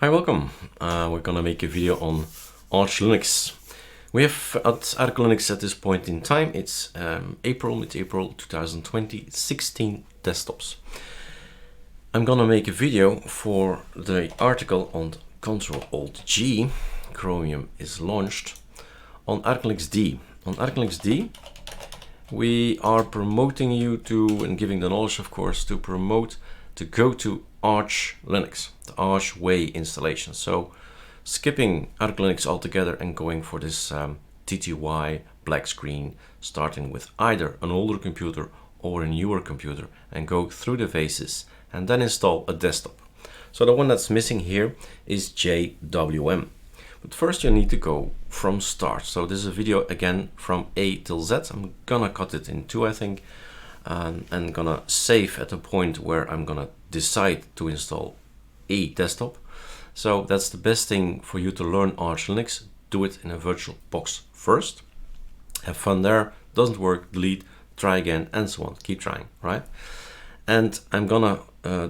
Hi, welcome. We're gonna make a video on ArcoLinux. We have at ArcoLinux at this point in time, it's mid-April 2020, 16 desktops. I'm gonna make a video for the article on Ctrl-Alt-G, Chromium is launched, on ArcoLinux D. On ArcoLinux D, we are promoting you to, and giving the knowledge of course, to promote to go to ArcoLinux, the Arch Way installation. So skipping ArcoLinux altogether and going for this TTY black screen, starting with either an older computer or a newer computer, and go through the phases and then install a desktop. So the one that's missing here is JWM. But first you need to go from start. So this is a video again from A till Z. I'm gonna cut it in two, I think, and gonna save at a point where I'm gonna decide to install a desktop. So that's the best thing for you to learn ArcoLinux. Do it in a virtual box first. Have fun there. Doesn't work, delete, try again, and so on. Keep trying, right? And I'm gonna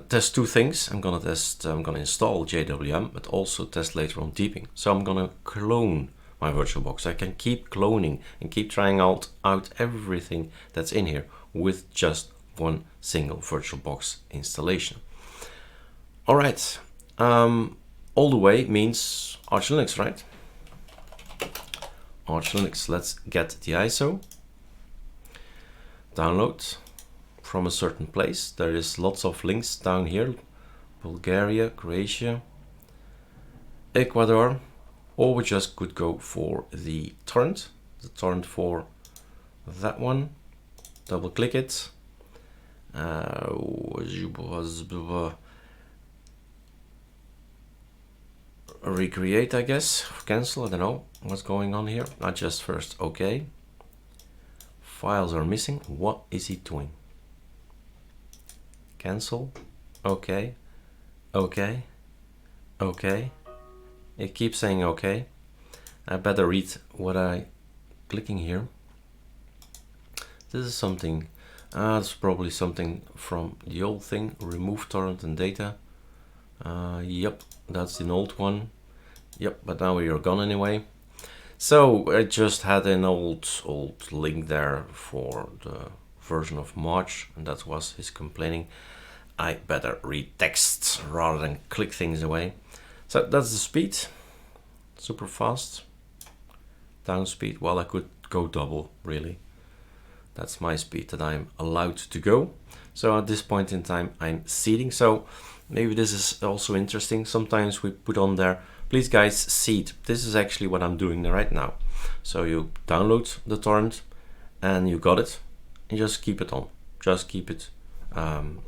test two things. I'm gonna install JWM, but also test later on deeping. So I'm gonna clone my virtual box. I can keep cloning and keep trying out everything that's in here with just one single virtual box installation. All right, all the way means ArcoLinux, right? ArcoLinux, let's get the ISO. Download from a certain place. There is lots of links down here. Bulgaria, Croatia, Ecuador, or we just could go for the torrent for that one. Double click it. Recreate, I guess, cancel, I don't know what's going on here. Not just first, okay. Files are missing, what is he doing? Cancel, okay, okay, okay. It keeps saying okay. I better read what I'm clicking here. This is something, it's probably something from the old thing, remove torrent and data. Yep, that's an old one. Yep, but now we are gone anyway. So I just had an old link there for the version of March, and that was his complaining. I better read text rather than click things away. So that's the speed, super fast. Down speed, well, I could go double, really. That's my speed that I'm allowed to go. So at this point in time, I'm seeding. So maybe this is also interesting. Sometimes we put on there, please guys, seed. This is actually what I'm doing right now. So you download the torrent and you got it, and just keep it on. Just keep it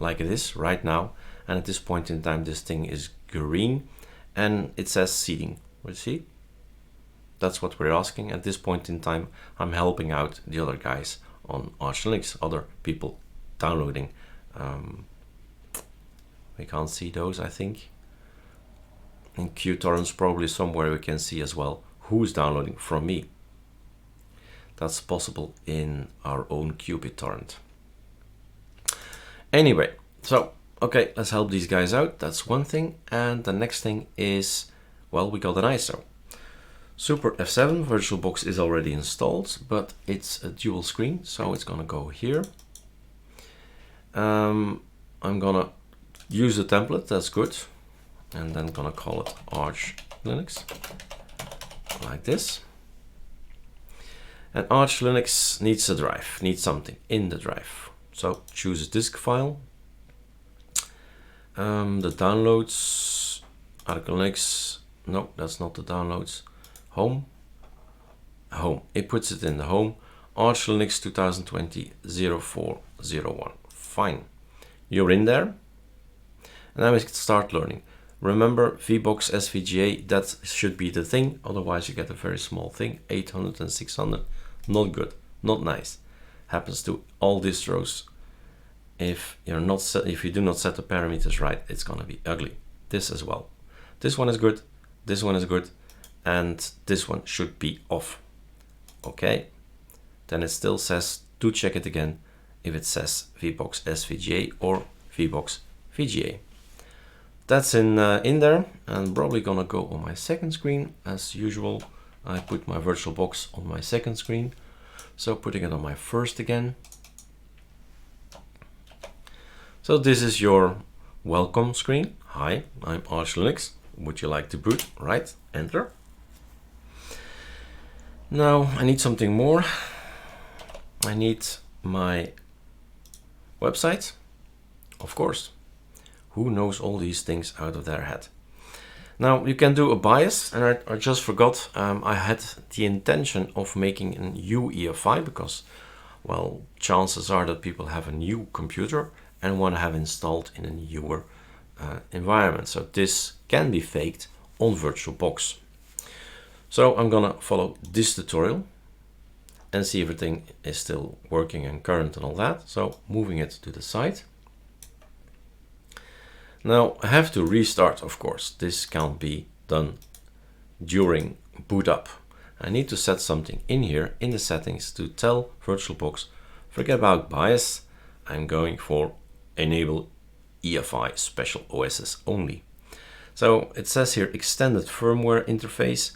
like it is right now. And at this point in time, this thing is green and it says seeding. You see? That's what we're asking. At this point in time, I'm helping out the other guys on ArcoLinux, other people downloading. We can't see those, I think. In qTorrents, probably somewhere we can see as well who's downloading from me. That's possible in our own Qubit torrent. Anyway, so okay, let's help these guys out. That's one thing. And the next thing is, well, we got an ISO. Super F7 VirtualBox is already installed, but it's a dual screen, so it's gonna go here. I'm gonna use the template, that's good, and then gonna call it ArcoLinux, like this. And ArcoLinux needs a drive, needs something in the drive. So choose a disk file. The downloads, ArcoLinux, no, that's not the downloads. Home, it puts it in the home, ArcoLinux 2020 0401. Fine, you're in there, and now we can start learning. Remember, VBox SVGA, that should be the thing, otherwise you get a very small thing, 800 and 600, not good, not nice. Happens to all distros. If you do not set the parameters right, it's gonna be ugly. This as well. This one is good, this one is good, and this one should be off. Okay, then it still says to check it again if it says VBox SVGA or VBox VGA. That's in there. and probably gonna go on my second screen as usual. I put my VirtualBox on my second screen, so putting it on my first again. So this is your welcome screen. Hi, I'm ArcoLinux. Would you like to boot? Right, enter. Now I need something more. I need my website, of course. Who knows all these things out of their head? Now you can do a bias, and I just forgot, I had the intention of making an UEFI because, well, chances are that people have a new computer and want to have installed in a newer environment. So this can be faked on VirtualBox. So I'm gonna follow this tutorial and see if everything is still working and current and all that. So moving it to the side. Now I have to restart, of course. This can't be done during boot up. I need to set something in here in the settings to tell VirtualBox, forget about BIOS, I'm going for enable EFI special OSs only. So it says here extended firmware interface.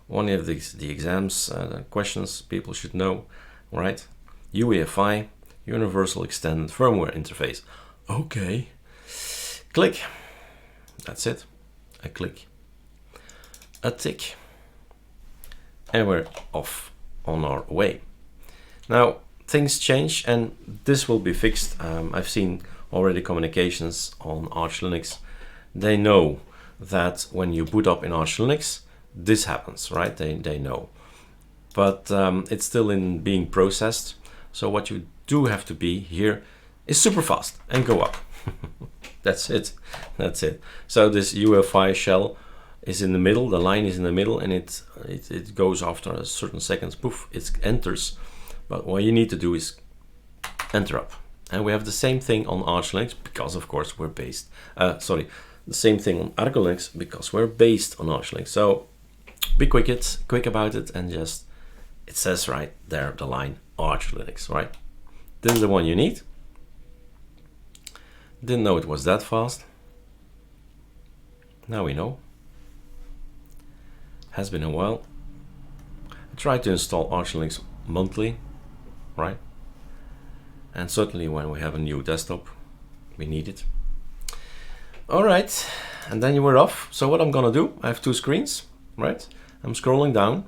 One of the exams questions people should know, right? UEFI, Universal Extended Firmware Interface. Okay. Click. That's it. A click. A tick. And we're off on our way. Now things change and this will be fixed. I've seen already communications on ArcoLinux. They know that when you boot up in ArcoLinux, this happens, right? They know. But it's still in being processed. So what you do have to be here is super fast and go up. That's it. That's it. So this UEFI shell is in the middle, the line is in the middle, and it goes after a certain seconds, poof, it enters. But what you need to do is enter up. And we have the same thing on ArcoLinux because of course we're based, the same thing on ArcoLinux because we're based on ArcoLinux. So be quick about it and just, it says right there, the line ArcoLinux, right? This is the one you need. Didn't know it was that fast. Now we know. Has been a while. I tried to install ArcoLinux monthly, right? And certainly when we have a new desktop, we need it. All right, and then you were off. So what I'm gonna do, I have two screens, right? I'm scrolling down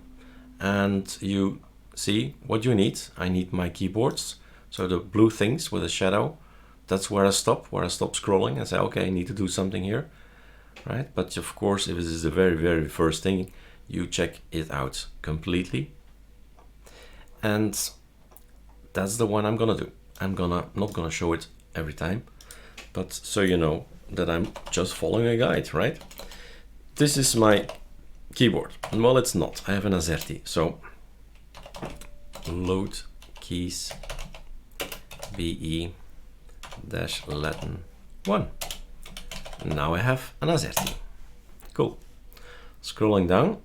and you see what you need. I need my keyboards. So the blue things with a shadow, that's where I stop scrolling and say, okay, I need to do something here, right? But of course, if this is the very first thing, you check it out completely. And that's the one I'm gonna do. I'm not gonna show it every time, but so you know that I'm just following a guide, right? This is my keyboard. Well, it's not. I have an AZERTY. So load keys BE-Latin 1. Now I have an AZERTY. Cool. Scrolling down.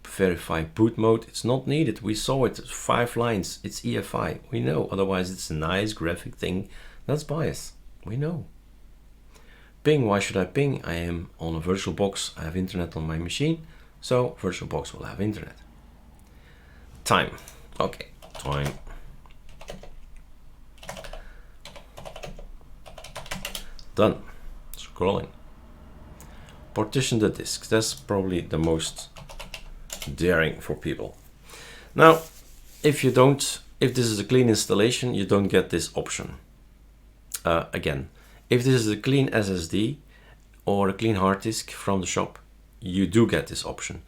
Verify boot mode. It's not needed. We saw it. 5 lines. It's EFI. We know. Otherwise, it's a nice graphic thing. That's BIOS. We know. Ping. Why should I ping? I am on a VirtualBox. I have internet on my machine. So VirtualBox will have internet. Time. Okay. Time. Done. Scrolling. Partition the disk. That's probably the most daring for people. Now, if this is a clean installation, you don't get this option. Again, if this is a clean SSD or a clean hard disk from the shop, you do get this option.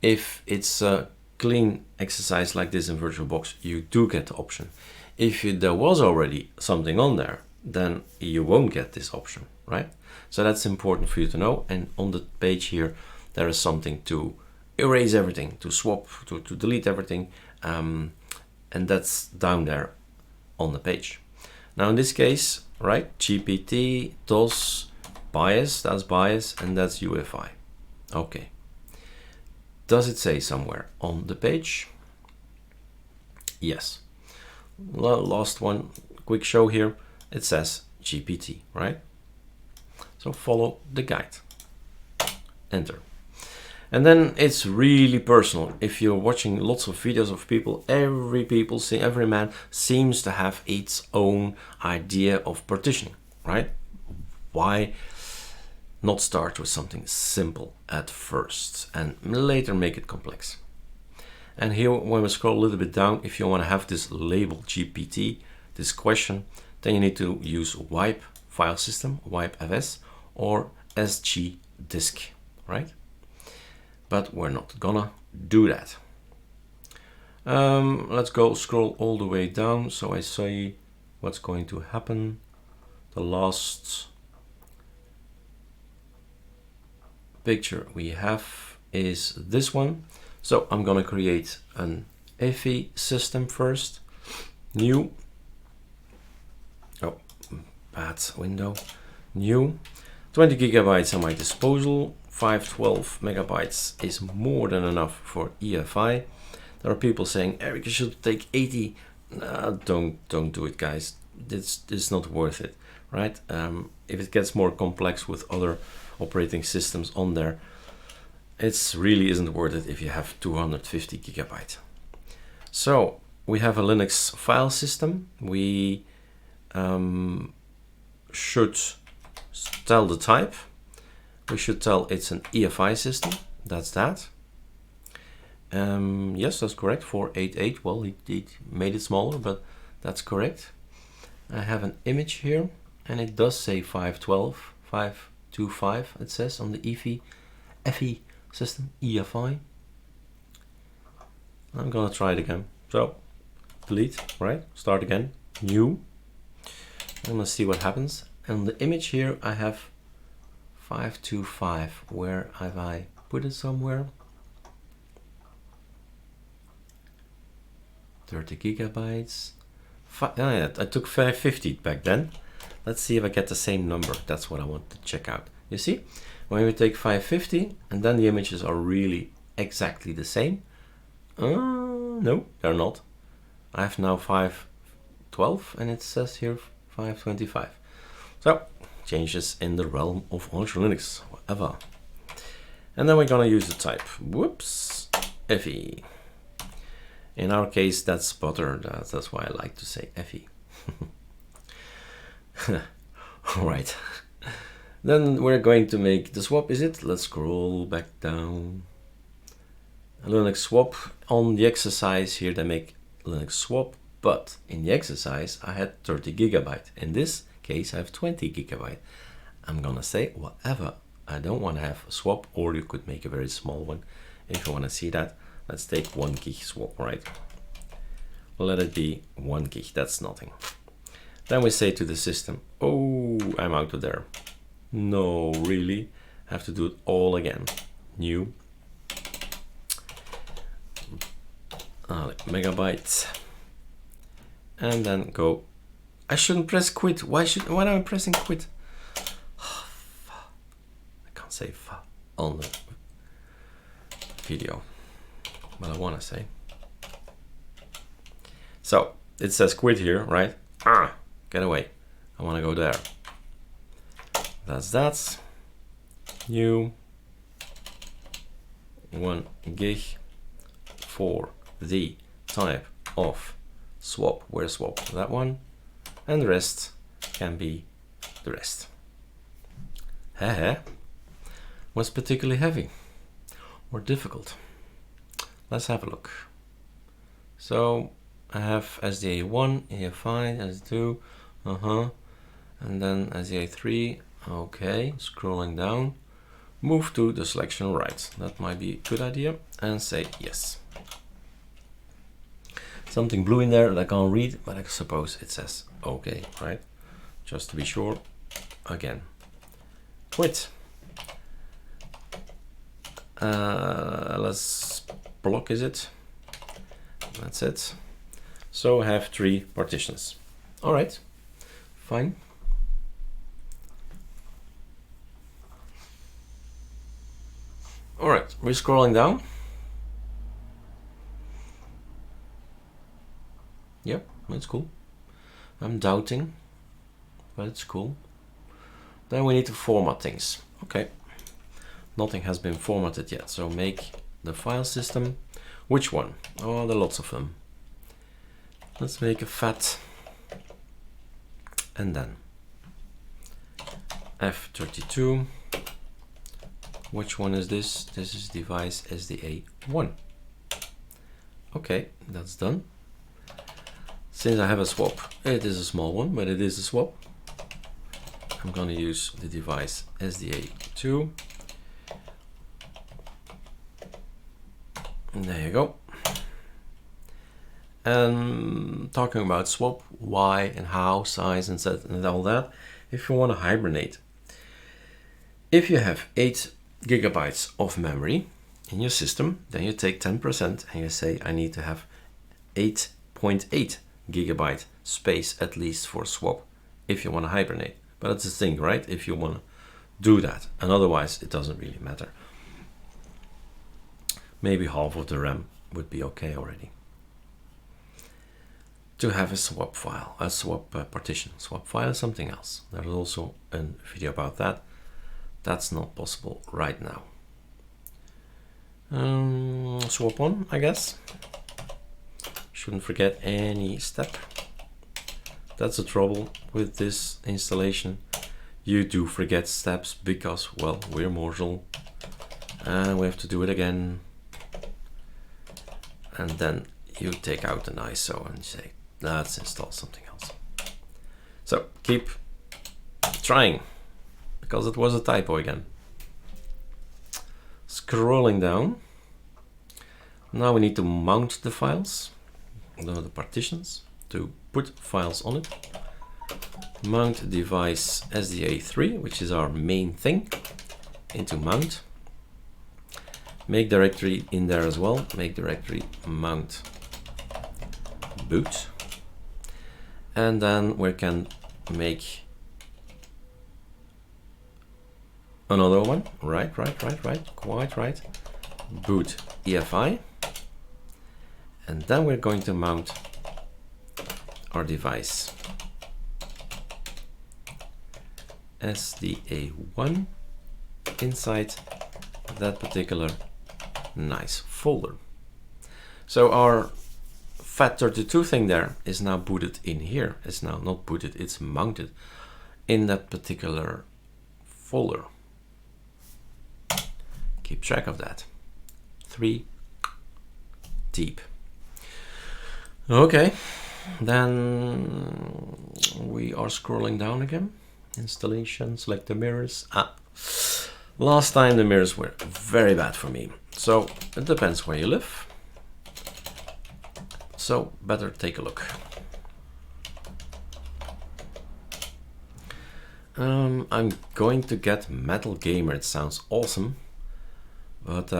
If it's a clean exercise like this in VirtualBox, you do get the option. If there was already something on there, then you won't get this option, right? So that's important for you to know. And on the page here, there is something to erase everything, to swap, to delete everything. And that's down there on the page. Now in this case, right, GPT, DOS, BIOS, that's BIOS, and that's UEFI. Okay. Does it say somewhere on the page? Yes. Last one, quick show here. It says GPT, right? So follow the guide. Enter. And then it's really personal. If you're watching lots of videos of people, every man seems to have its own idea of partitioning, right? Why not start with something simple at first and later make it complex? And here, when we scroll a little bit down, if you want to have this label GPT, this question, then you need to use wipe file system, wipe fs, or sg disk, right? But we're not gonna do that. Let's go scroll all the way down so I see what's going to happen. The last picture we have is this one. So I'm gonna create an UEFI system first. New. Oh, bad window. New. 20 gigabytes at my disposal. 512 megabytes is more than enough for UEFI. There are people saying, Eric, you should take 80. Don't do it, guys. It's not worth it, right? If it gets more complex with other operating systems on there, it really isn't worth it if you have 250 gigabyte. So we have a Linux file system. We should tell the type. We should tell it's an UEFI system. That's that. Yes, that's correct. 488. Well, it made it smaller, but that's correct. I have an image here, and it does say 512, 525. It says on the UEFI system, UEFI. I'm gonna try it again. So delete, right? Start again. New. I'm gonna see what happens. And the image here, I have 525. Where have I put it somewhere? 30 gigabytes. Yeah, I took 550 back then. Let's see if I get the same number. That's what I want to check out. You see, when we take 550 and then the images are really exactly the same. No, they're not. I have now 512 and it says here 525. So changes in the realm of ArcoLinux, whatever. And then we're gonna use the type. Whoops, UEFI. In our case, that's butter. That's why I like to say UEFI. All right. Then we're going to make the swap, is it? Let's scroll back down. Linux swap. On the exercise here, they make Linux swap, but in the exercise, I had 30 gigabyte. In this case, I have 20 gigabyte. I'm gonna say whatever. I don't want to have a swap, or you could make a very small one if you want to see that. Let's take 1 gig swap, right? Let it be 1 gig, that's nothing. Then we say to the system, oh, I'm out of there. No, really? Have to do it all again. New. Megabytes. And then go. I shouldn't press quit. Why am I pressing quit? I can't say fa on the video. What I want to say. So it says quit here, right? Get away. I want to go there. That's new 1 gig for the type of swap. Where's swap? That one, and the rest can be the rest. Was particularly heavy or difficult? Let's have a look. So I have SDA1, UEFI, SDA2, and then SDA3. Okay, scrolling down, move to the selection right. That might be a good idea, and say yes. Something blue in there that I can't read, but I suppose it says okay, right? Just to be sure. Again, quit. Let's block, is it? That's it. So I have 3 partitions. All right, fine. All right, we're scrolling down. Yep, that's cool. I'm doubting, but it's cool. Then we need to format things. Okay, nothing has been formatted yet, so make the file system. Which one? Oh, there are lots of them. Let's make a fat, and then F32. Which one is this? This is device SDA1. Okay, that's done. Since I have a swap, it is a small one, but it is a swap. I'm going to use the device SDA2. And there you go. And talking about swap, why and how, size and set and all that. If you want to hibernate, if you have 8 gigabytes of memory in your system, then you take 10% and you say, I need to have 8.8 gigabyte space at least for swap if you want to hibernate. But that's the thing, right? If you want to do that, and otherwise it doesn't really matter. Maybe half of the RAM would be okay already. To have a swap file, a swap partition. Swap file is something else. There's also a video about that. That's not possible right now. Swap on, I guess. Shouldn't forget any step. That's the trouble with this installation. You do forget steps because, well, we're mortal and we have to do it again. And then you take out an ISO and say, let's install something else. So keep trying, because it was a typo again. Scrolling down. Now we need to mount the files, the partitions, to put files on it. Mount device SDA3, which is our main thing, into mount. Make directory in there as well. Make directory mount boot. And then we can make another one. Right, quite right. Boot EFI. And then we're going to mount our device SDA1 inside that particular nice folder. So our FAT32 thing there is now booted in here. It's now not booted, it's mounted in that particular folder. Keep track of that. 3 deep. Okay, then we are scrolling down again. Installation, select the mirrors. Last time the mirrors were very bad for me. So it depends where you live. So better take a look. I'm going to get Metal Gamer. It sounds awesome, but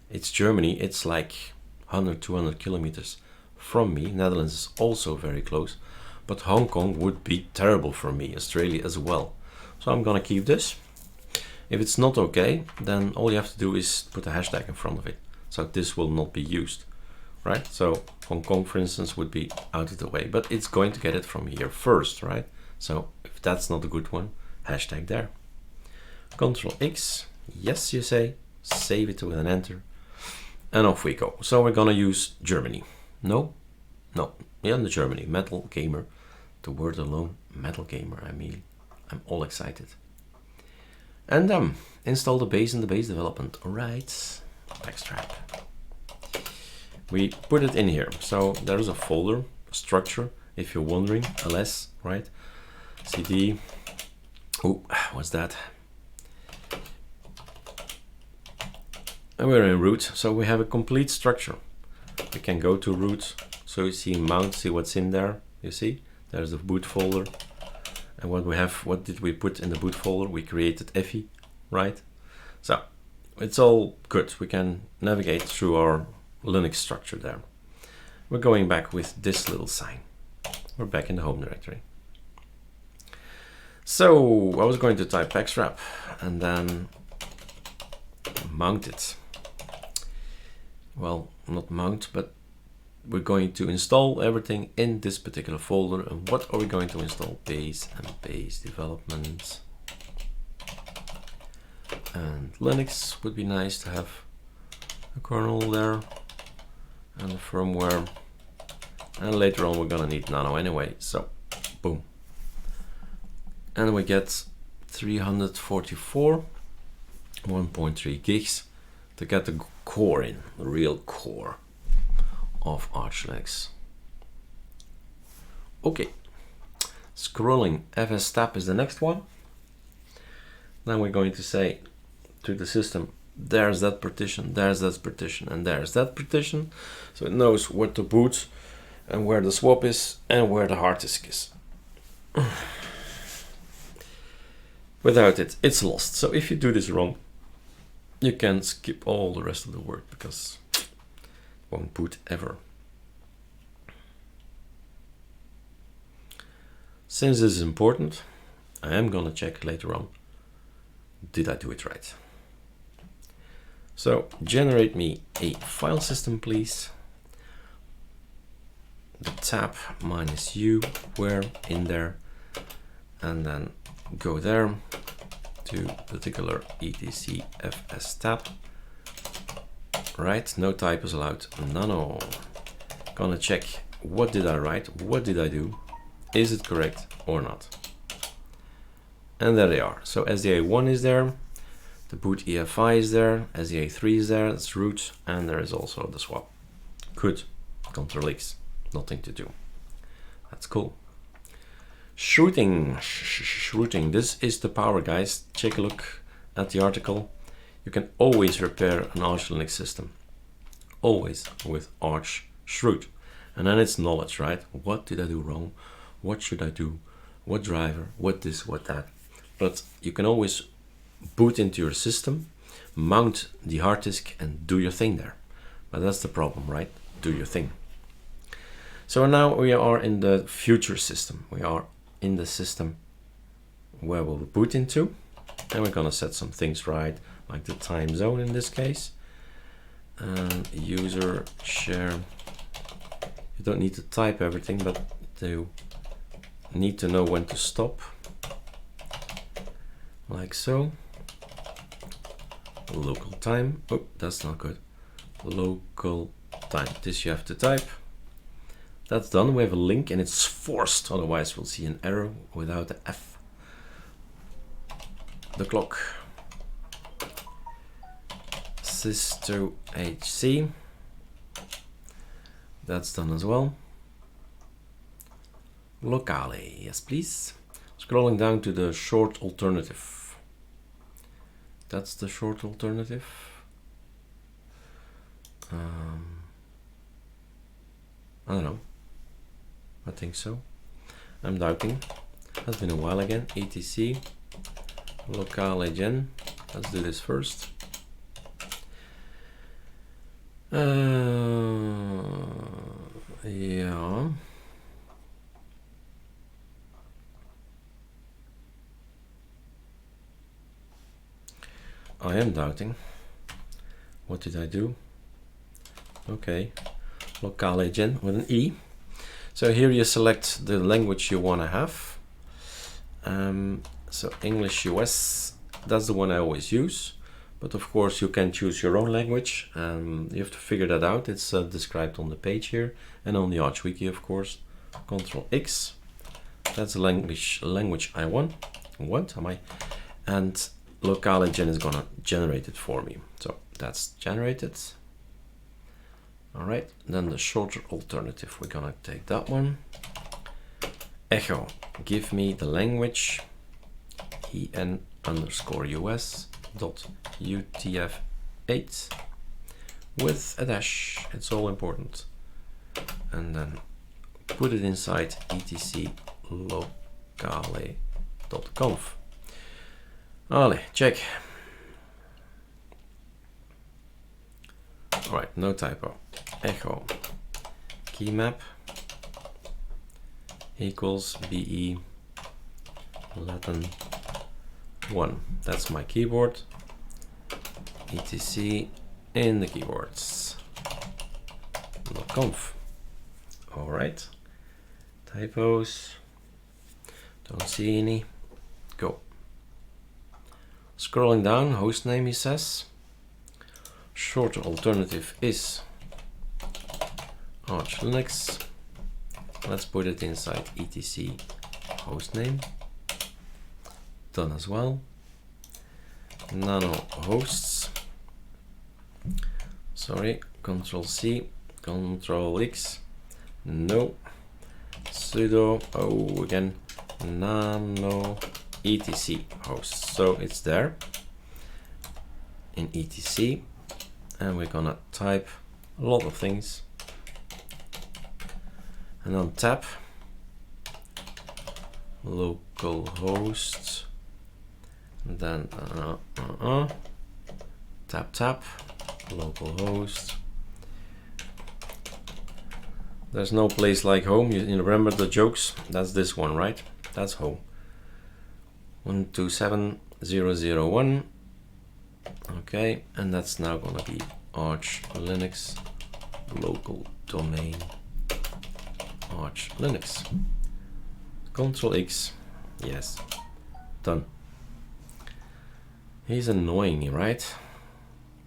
it's Germany. It's like 100-200 kilometers from me. Netherlands is also very close, but Hong Kong would be terrible for me. Australia as well. So I'm gonna keep this. If it's not okay, then all you have to do is put a hashtag in front of it. So this will not be used, right? So Hong Kong, for instance, would be out of the way, but it's going to get it from here first, right? So if that's not a good one, hashtag there. Control X, yes, you say, save it with an enter, and off we go. So we're gonna use Germany. No, yeah, the Germany, Metal Gamer. The word alone, Metal Gamer, I mean, I'm all excited. And install the base in the base development. All right, backstrap. We put it in here. So there's a folder, a structure, if you're wondering, ls, right? cd, oh, what's that? And we're in root, so we have a complete structure. We can go to root, so you see mount, see what's in there. You see, there's the boot folder. And what we have, what did we put in the boot folder? We created EFI, right? So it's all good. We can navigate through our Linux structure there. We're going back with this little sign. We're back in the home directory. So I was going to type backstrap and then mount it. Well, not mount, but we're going to install everything in this particular folder. And what are we going to install? Base and base development. And Linux would be nice to have a kernel there and the firmware. And later on we're gonna need Nano anyway, so boom. And we get 344, 1.3 gigs to get the core in, the real core of ArcoLinux. Okay, scrolling, fstab is the next one. Then we're going to say to the system, there's that partition, there's that partition, and there's that partition. So it knows where to boot and where the swap is and where the hard disk is. Without it, it's lost. So if you do this wrong, you can skip all the rest of the work because it won't boot ever. Since this is important, I am gonna check later on, did I do it right? So generate me a file system, please. The tab -u, where in there, and then go there to particular etc fstab. Right, no typos allowed. No. Gonna check, what did I write? What did I do? Is it correct or not? And there they are. So SDA1 is there, the boot EFI is there, SDA3 is there, it's root, and there is also the swap. Good. Ctrl X. Nothing to do. That's cool. Shooting. This is the power, guys. Take a look at the article. You can always repair an ArcoLinux system. Always with Arch Shroot. And then it's knowledge, right? What did I do wrong? What should I do? What driver? What this, what that? But you can always boot into your system, mount the hard disk, and do your thing there. But that's the problem, right? Do your thing. So now we are in the future system. We are in the system where we'll boot into, and we're gonna set some things right, like the time zone in this case, and user share. You don't need to type everything, but you need to know when to stop, like so. Local time. Oh, that's not good. Local time. This you have to type. That's done. We have a link and it's forced, otherwise we'll see an error without the F. The clock. Sys to HC. That's done as well. Locale, yes please. Scrolling down to the short alternative. That's the short alternative. I don't know. I think so. I'm doubting. That's been a while again. etc locale gen. Let's do this first. Yeah. I am doubting. What did I do? Okay. Locale gen with an E. So here you select the language you want to have. So English US, that's the one I always use. But of course you can choose your own language. You have to figure that out. It's described on the page here and on the Arch Wiki, of course. Ctrl X. That's the language I want. And locale gen is gonna generate it for me. So that's generated. All right, then the shorter alternative, we're gonna take that one. Echo, give me the language en_us.utf8 with a dash, it's all important. And then put it inside etc locale.conf. Allez, check. All right, no typo. Echo key map equals BE Latin 1. That's my keyboard. etc in the keyboards. .conf. All right. Typos. Don't see any. Go. Scrolling down, hostname he says. Shorter alternative is ArcoLinux. Let's put it inside etc hostname. Done as well. Nano hosts. Sorry, Control C, Control X. No. Sudo, oh, again, nano etc hosts. So it's there in etc, and we're gonna type a lot of things. And on tab, localhost, and then tab, localhost. There's no place like home. You remember the jokes? That's this one, right? That's home. 127.0.0.1. Okay, and that's now gonna be ArcoLinux local domain. ArcoLinux. Control X. Yes. Done. He's annoying me, right?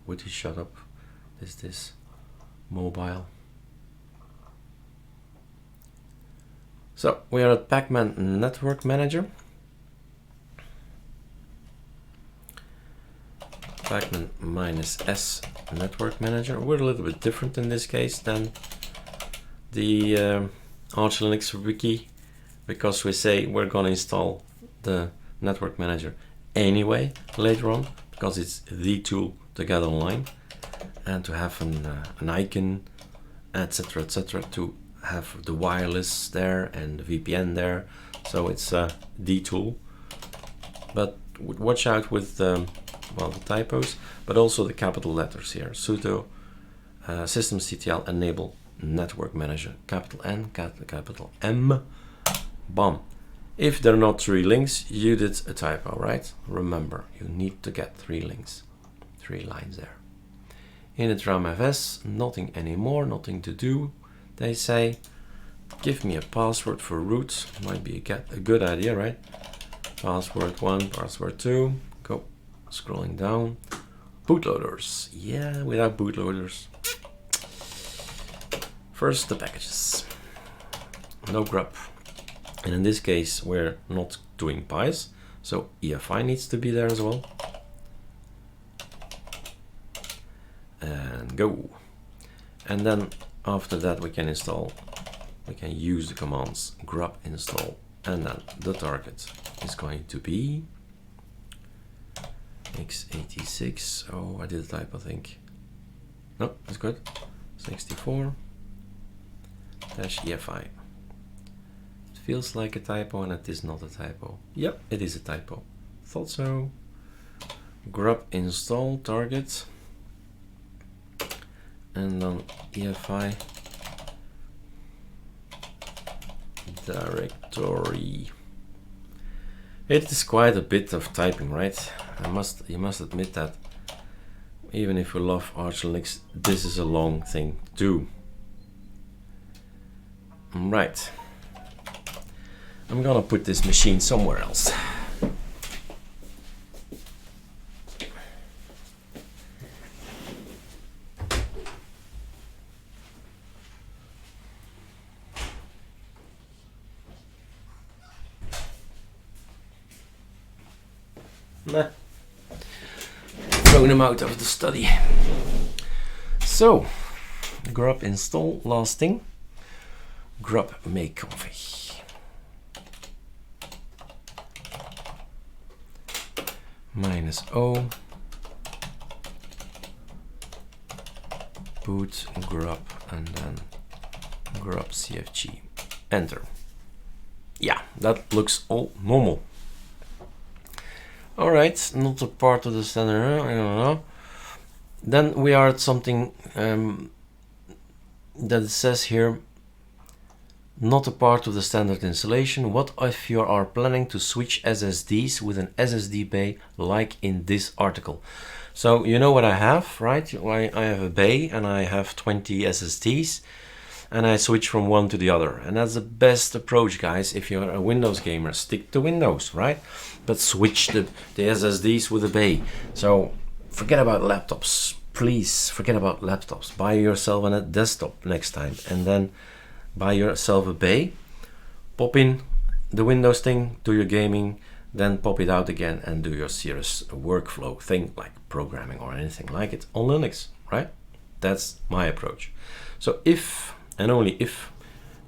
Would he shut up? Is this mobile? So we are at Pacman Network Manager. Pacman -S Network Manager. We're a little bit different in this case than the ArcoLinux wiki, because we say we're gonna install the network manager anyway later on, because it's the tool to get online and to have an icon, etc., etc., to have the wireless there and the VPN there. So it's the tool. But watch out with well, the typos, but also the capital letters here. Sudo systemctl enable network manager, capital N, capital M, bomb. If they're not 3 links, you did a typo, right? Remember, you need to get 3 links, 3 lines there. initramfs, nothing anymore, nothing to do. They say, give me a password for root. Might be a good idea, right? Password 1, password 2, go. Scrolling down. Bootloaders, yeah, without bootloaders. First, the packages. No grub. And in this case, we're not doing pies, so UEFI needs to be there as well. And go. And then after that, we can use the commands grub install, and then the target is going to be x86. Oh, I did a type, I think. No, that's good. 64 -UEFI. It feels like a typo, and it is not a typo. Yep, it is a typo. Thought so. Grub install target, and then UEFI directory. It is quite a bit of typing, right? You must admit that. Even if you love ArcoLinux, this is a long thing to do. Right. I'm gonna put this machine somewhere else. Nah. Thrown him out of the study. So, grub install, last thing. Grub make config. -O boot grub, and then grub cfg. Enter. Yeah, that looks all normal. All right, not a part of the standard, I don't know. Then we are at something that it says here, not a part of the standard installation. What if you are planning to switch SSDs with an SSD bay like in this article? So you know what I have, right? I have a bay and I have 20 SSDs. and I switch from one to the other. And that's the best approach, guys. If you're a Windows gamer, stick to Windows, right? But switch the SSDs with a bay. So forget about laptops. Please forget about laptops. Buy yourself a desktop next time, and then buy yourself a bay. Pop in the Windows thing, do your gaming, then pop it out again and do your serious workflow thing like programming or anything like it on Linux, right? That's my approach. So if and only if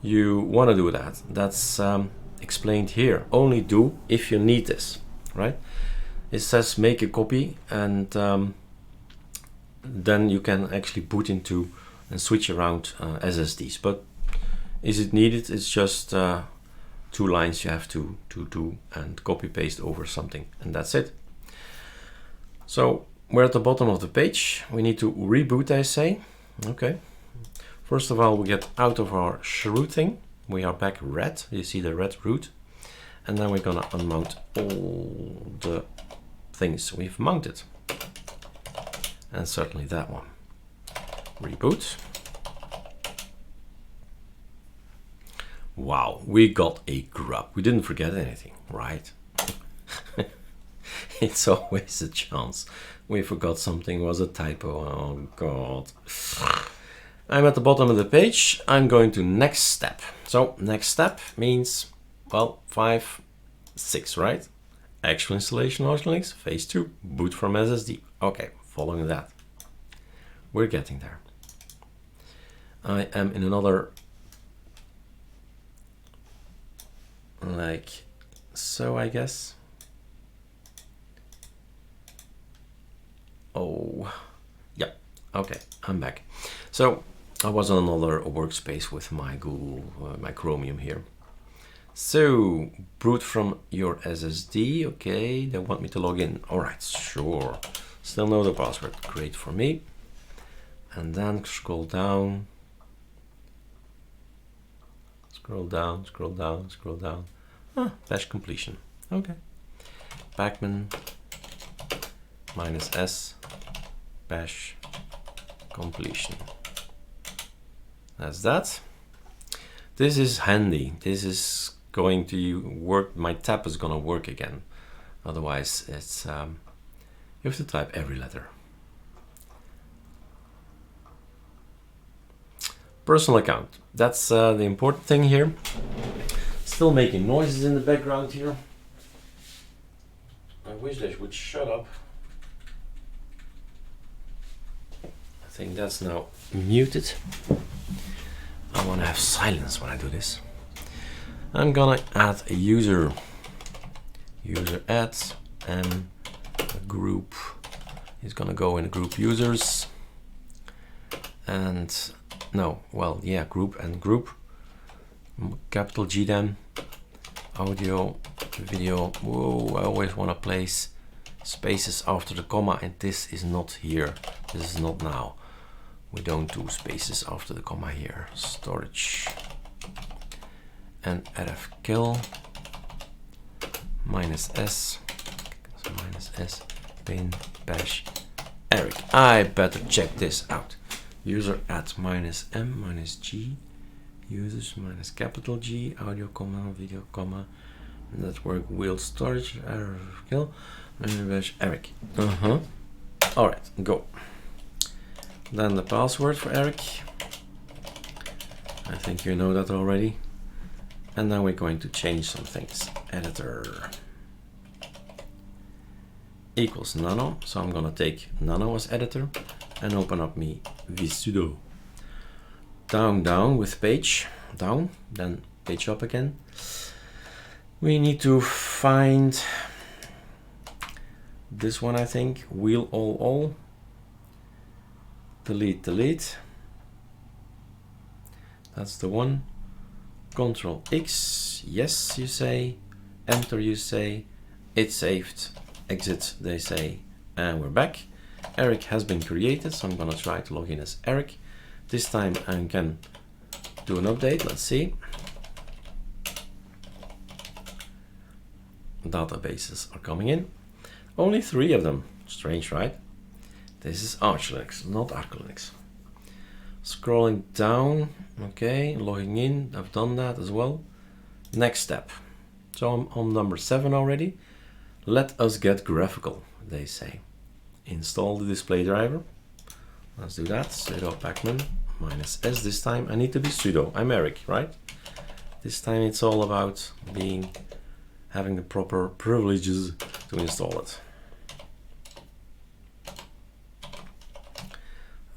you want to do that, that's explained here. Only do if you need this, right? It says make a copy, and then you can actually boot into and switch around SSDs. But is it needed? It's just 2 lines you have to do and copy paste over something, and that's it. So we're at the bottom of the page. We need to reboot, I say. Okay. First of all, we get out of our shroot thing. We are back red. You see the red root. And then we're gonna unmount all the things we've mounted. And certainly that one. Reboot. Wow, we got a grub. We didn't forget anything, right? It's always a chance. We forgot something, was a typo. Oh God. I'm at the bottom of the page. I'm going to next step. So next step means, well, 5, 6, right? Actual installation ArcoLinux, phase 2, boot from SSD. Okay, following that. We're getting there. I am in another, like so, I guess. Oh, yeah, okay, I'm back. So I was on another workspace with my Google, my Chromium here. So boot from your SSD. Okay, they want me to log in. All right, sure. Still know the password. Great for me. And then scroll down. Scroll down, scroll down, scroll down. Ah, bash completion. Okay. Pacman -s bash completion. That's that. This is handy. This is going to work. My tab is gonna work again. Otherwise, it's you have to type every letter. Personal account. That's the important thing here. Still making noises in the background here. I wish they would shut up. I think that's now muted. I want to have silence when I do this. I'm gonna add a user. User add, and a group is gonna go in group users. And no, well, yeah, group and group. Capital G then. Audio, video. Whoa, I always want to place spaces after the comma, and this is not here. This is not now. We don't do spaces after the comma here. Storage. And rfkill -s. So -s bin bash Eric. I better check this out. User at -m -g. Users capital G, audio comma, video comma, network wheel storage, rfkill, bash Eric. All right, go. Then the password for Eric. I think you know that already. And then we're going to change some things. Editor equals nano. So I'm gonna take nano as editor and open up me vsudo. Down with page, down, then page up again. We need to find this one, I think, wheel all. Delete. That's the one. Control X, yes, you say. Enter, you say. It's saved. Exit, they say. And we're back. Eric has been created, so I'm gonna try to log in as Eric. This time I can do an update. Let's see. Databases are coming in. Only 3 of them. Strange, right? This is ArcoLinux, not ArcoLinux. Scrolling down, okay, logging in, I've done that as well. Next step. So I'm on number 7 already. Let us get graphical, they say. Install the display driver. Let's do that. Sudo pacman -s this time. I need to be sudo. I'm Eric, right? This time it's all about having the proper privileges to install it.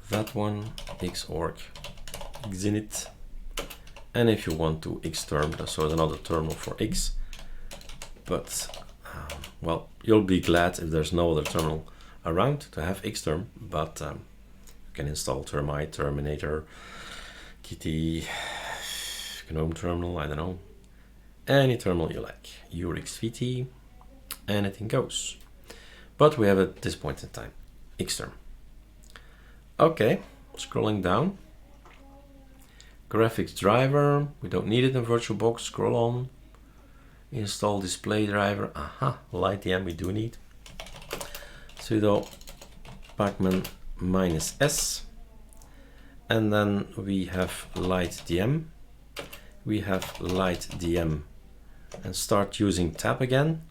That one, xorg, xinit. And if you want to xterm, so another terminal for x. But, well, you'll be glad if there's no other terminal around to have xterm, but you can install termite, terminator, kitty, gnome terminal, I don't know, any terminal you like, urxvt, anything goes. But we have at this point in time xterm. Okay, scrolling down, graphics driver, we don't need it in VirtualBox. Scroll on, install display driver. Aha, LightDM we do need. Sudo pacman -s, and then we have LightDM. We have LightDM, and start using tab again.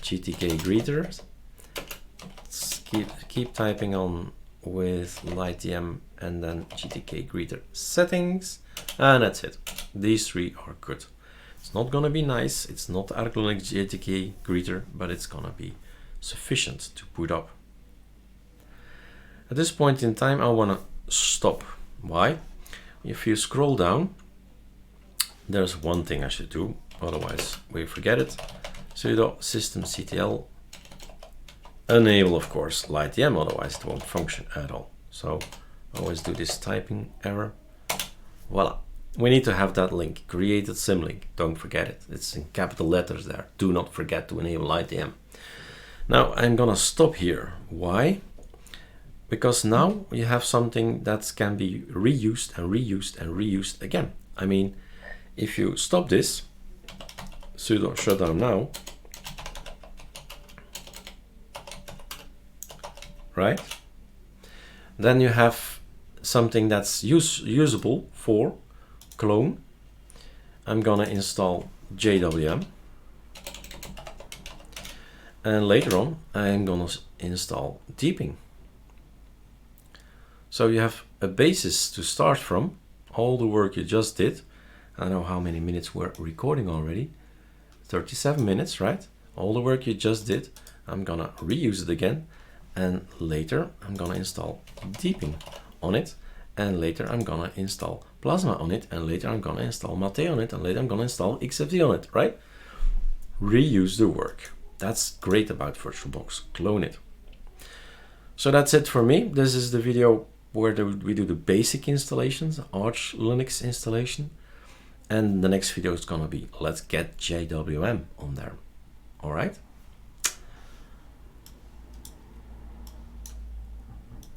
GTK greeters. Keep typing on with LightDM and then GTK greeter settings, and that's it. These 3 are good. It's not gonna be nice, it's not ArcoLinux GTK greeter, but it's gonna be sufficient to boot up. At this point in time I wanna stop. Why? If you scroll down, there's one thing I should do, otherwise we forget it. Sudo systemctl enable, of course, LightDM, otherwise it won't function at all. So always do this typing error. Voila. We need to have that link, created symlink. Don't forget it. It's in capital letters there. Do not forget to enable LightDM. Now I'm gonna stop here. Why? Because now you have something that can be reused and reused and reused again. I mean, if you stop this, sudo shutdown now, right? Then you have something that's usable for clone. I'm gonna install JWM, and later on I'm gonna install deeping. So you have a basis to start from. All the work you just did. I don't know how many minutes we're recording already. 37 minutes, right? All the work you just did, I'm gonna reuse it again. And later I'm gonna install deeping on it, and later I'm gonna install Plasma on it, and later I'm gonna install Mate on it, and later I'm gonna install XFD on it, right? Reuse the work. That's great about VirtualBox. Clone it. So that's it for me. This is the video where we do the basic installations, ArcoLinux installation, and the next video is gonna be let's get JWM on there. All right.